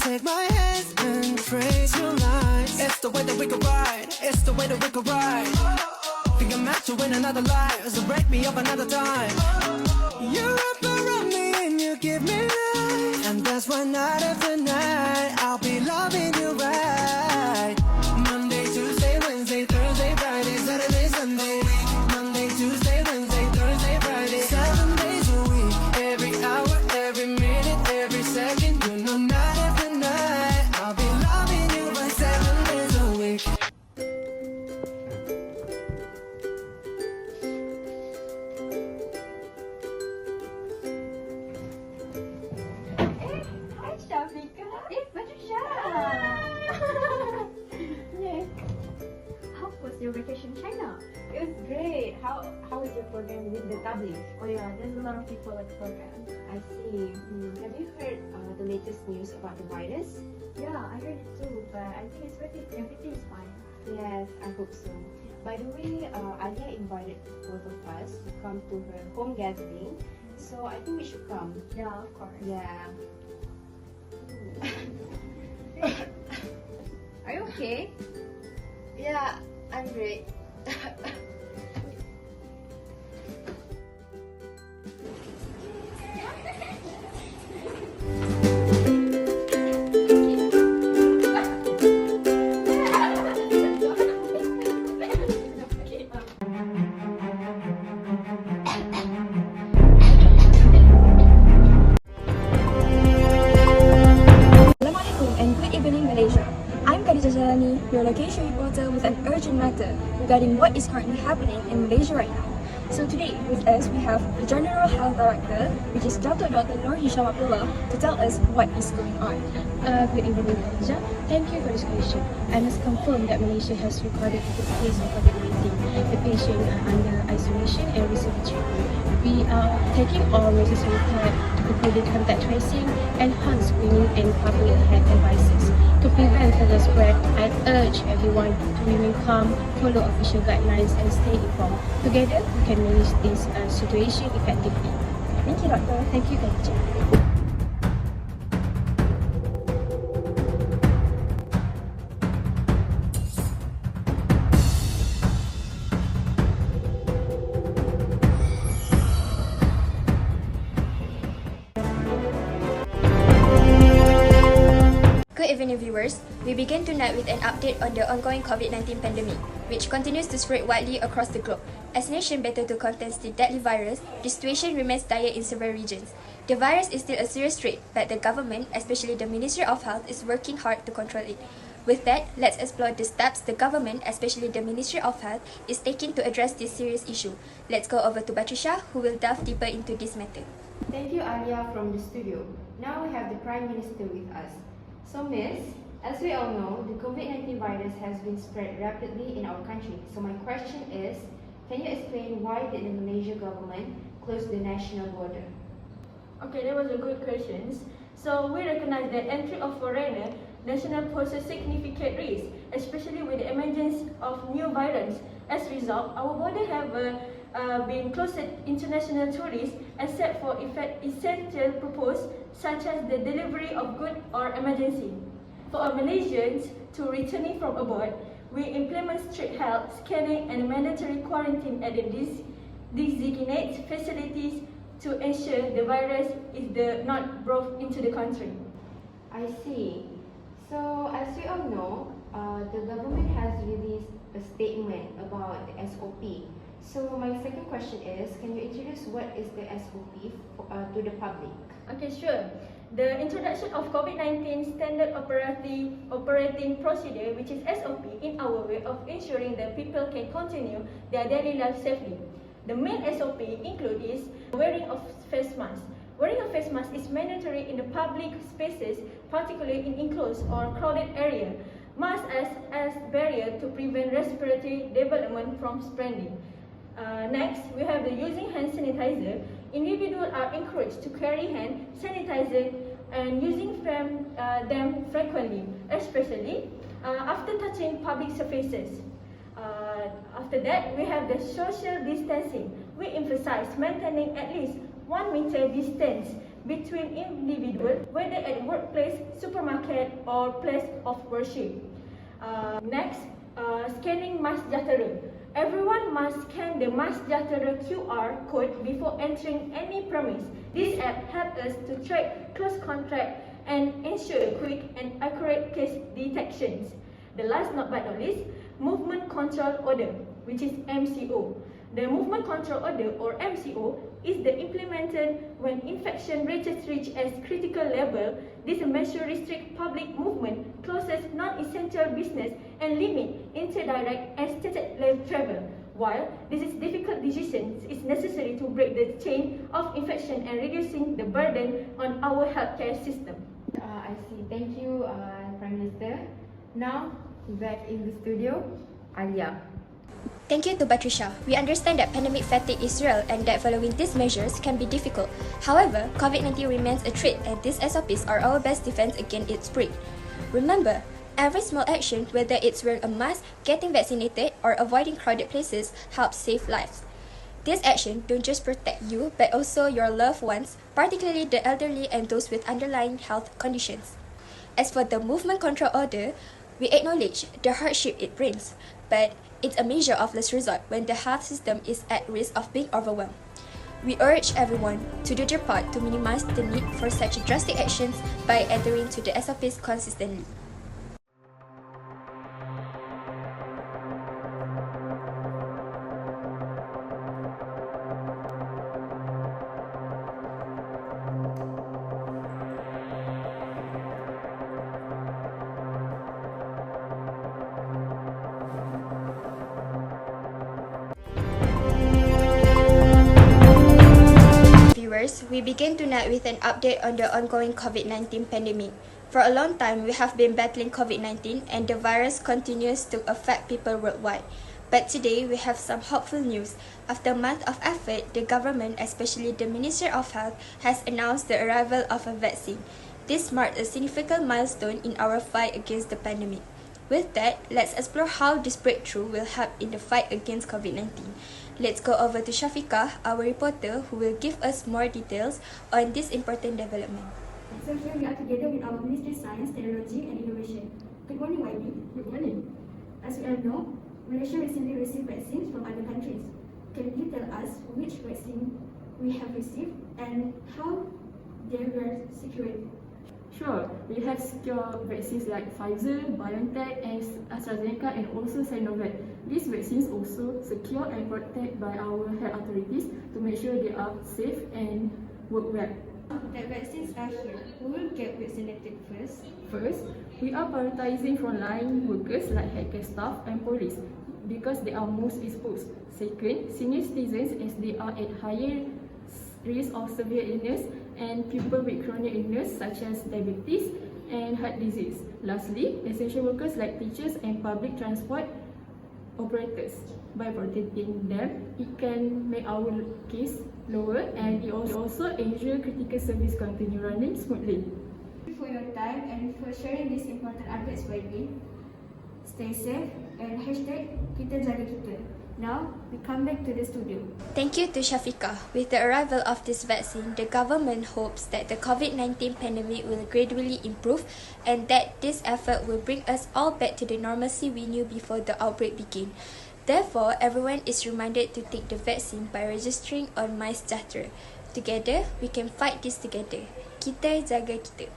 Take my hands and trace your lines. It's the way that we could ride. It's the way that we could ride. Think I'm meant to win another life, so break me up another time. You wrap around me and you give me life, and that's why night after night I'll be loving you right. Monday, Tuesday, Wednesday, Thursday, Friday, Saturday, Sunday. Monday, Tuesday, Wednesday, Thursday, Friday, 7 days a week. Every hour, every minute, every second. You know night after night I'll be loving you right 7 days a week. Hi, Shafika. Patricia. Yes. How was your vacation in China? It was great. How was your program with the tablet? Oh yeah, there's a lot of people at the program. I see. Have you heard the latest news about the virus? Yeah, I heard it too, but I think everything is fine. Yes, I hope so. By the way, Alia invited both of us to come to her home gathering, so I think we should come. Yeah, of course. Yeah. Are you okay? Yeah, I'm great. Assalamualaikum and good evening Malaysia. I'm Khadijah Jalani, your location reporter with an urgent matter regarding what is currently happening in Malaysia right now. So today with us we have the General Health Director, which is Dr. Nur Hisham Abdullah, to tell us what is going on. Good evening, Khadija. Thank you for this question. I must confirm that Malaysia has recorded the case of COVID-19. The patient are under isolation and receiving treatment. We are taking all necessary care to complete contact tracing, enhance screening and public health advices. To prevent further spread, I urge everyone to remain calm, follow official guidelines and stay informed. Together, we can manage this situation effectively. Thank you, Doctor. Thank you, Khadija. Good evening viewers, we begin tonight with an update on the ongoing COVID-19 pandemic, which continues to spread widely across the globe. As nations battle to contain the deadly virus, the situation remains dire in several regions. The virus is still a serious threat, but the government, especially the Ministry of Health, is working hard to control it. With that, let's explore the steps the government, especially the Ministry of Health, is taking to address this serious issue. Let's go over to Patricia, who will delve deeper into this matter. Thank you, Alia, from the studio. Now we have the Prime Minister with us. So, Miss, as we all know, the COVID-19 virus has been spread rapidly in our country. So my question is, can you explain why did the Malaysia government close the national border? Okay, that was a good question. So we recognize that entry of foreigner national poses significant risk, especially with the emergence of new variants. As a result, our border have been closed to international tourists except for essential purposes such as the delivery of goods or emergency. For our Malaysians to returning from abroad, we implement strict health scanning and mandatory quarantine at the designated facilities to ensure the virus is not brought into the country. I see. So, as we all know, the government has released a statement about the SOP. So, my second question is, can you introduce what is the SOP to the public? Okay, sure. The introduction of COVID-19 Standard Operating Procedure, which is SOP, in our way of ensuring that people can continue their daily life safely. The main SOP includes wearing of face masks. Wearing a face mask is mandatory in the public spaces, particularly in enclosed or crowded area. Mask as barrier to prevent respiratory development from spreading. Next, we have the using hand sanitizer. Individuals are encouraged to carry hand sanitizer and using them frequently, especially after touching public surfaces. After that, we have the social distancing. We emphasize maintaining at least 1 meter distance between individuals, whether at workplace, supermarket, or place of worship. Next, scanning MySejahtera. Everyone must scan the MySejahtera QR code before entering any premise. This app helps us to track close contact and ensure quick and accurate case detections. The last but not least, Movement Control Order, which is MCO. The Movement Control Order, or MCO, is implemented when infection rates reach a critical level. This measure restricts public movement, closes non-essential business, and limit inter-direct and state-level travel. While this is difficult decision, it's necessary to break the chain of infection and reducing the burden on our healthcare system. I see. Thank you, Prime Minister. Now, back in the studio, Alia. Thank you to Patricia. We understand that pandemic fatigue is real and that following these measures can be difficult. However, COVID-19 remains a threat and these SOPs are our best defense against its spread. Remember, every small action, whether it's wearing a mask, getting vaccinated, or avoiding crowded places, helps save lives. These actions don't just protect you, but also your loved ones, particularly the elderly and those with underlying health conditions. As for the Movement Control Order, we acknowledge the hardship it brings, but it's a measure of last resort when the health system is at risk of being overwhelmed. We urge everyone to do their part to minimize the need for such drastic actions by adhering to the SOPs consistently. We begin tonight with an update on the ongoing COVID-19 pandemic. For a long time, we have been battling COVID-19 and the virus continues to affect people worldwide. But today, we have some hopeful news. After a month of effort, the government, especially the Ministry of Health, has announced the arrival of a vaccine. This marked a significant milestone in our fight against the pandemic. With that, let's explore how this breakthrough will help in the fight against COVID-19. Let's go over to Shafiqah, our reporter, who will give us more details on this important development. So here we are together with our Ministry of Science, Technology and Innovation. Good morning, YB. Good morning. As we all know, Malaysia recently received vaccines from other countries. Can you tell us which vaccine we have received and how they were secured? Sure, we have secured vaccines like Pfizer, BioNTech, and AstraZeneca, and also Sinovac. These vaccines also secured and protected by our health authorities to make sure they are safe and work well. The vaccines are here. Who will get vaccinated first? First, we are prioritizing frontline workers like healthcare staff and police because they are most exposed. Second, senior citizens as they are at higher risk of severe illness and people with chronic illness such as diabetes and heart disease. Lastly, essential workers like teachers and public transport operators. By protecting them, it can make our case lower and it also ensure critical service continue running smoothly. Thank you for your time and for sharing these important updates, YB. Stay safe and hashtag kita jaga kita. Now, we come back to the studio. Thank you to Shafiqah. With the arrival of this vaccine, the government hopes that the COVID-19 pandemic will gradually improve and that this effort will bring us all back to the normalcy we knew before the outbreak began. Therefore, everyone is reminded to take the vaccine by registering on MySejahtera. Together, we can fight this together. Kita jaga kita.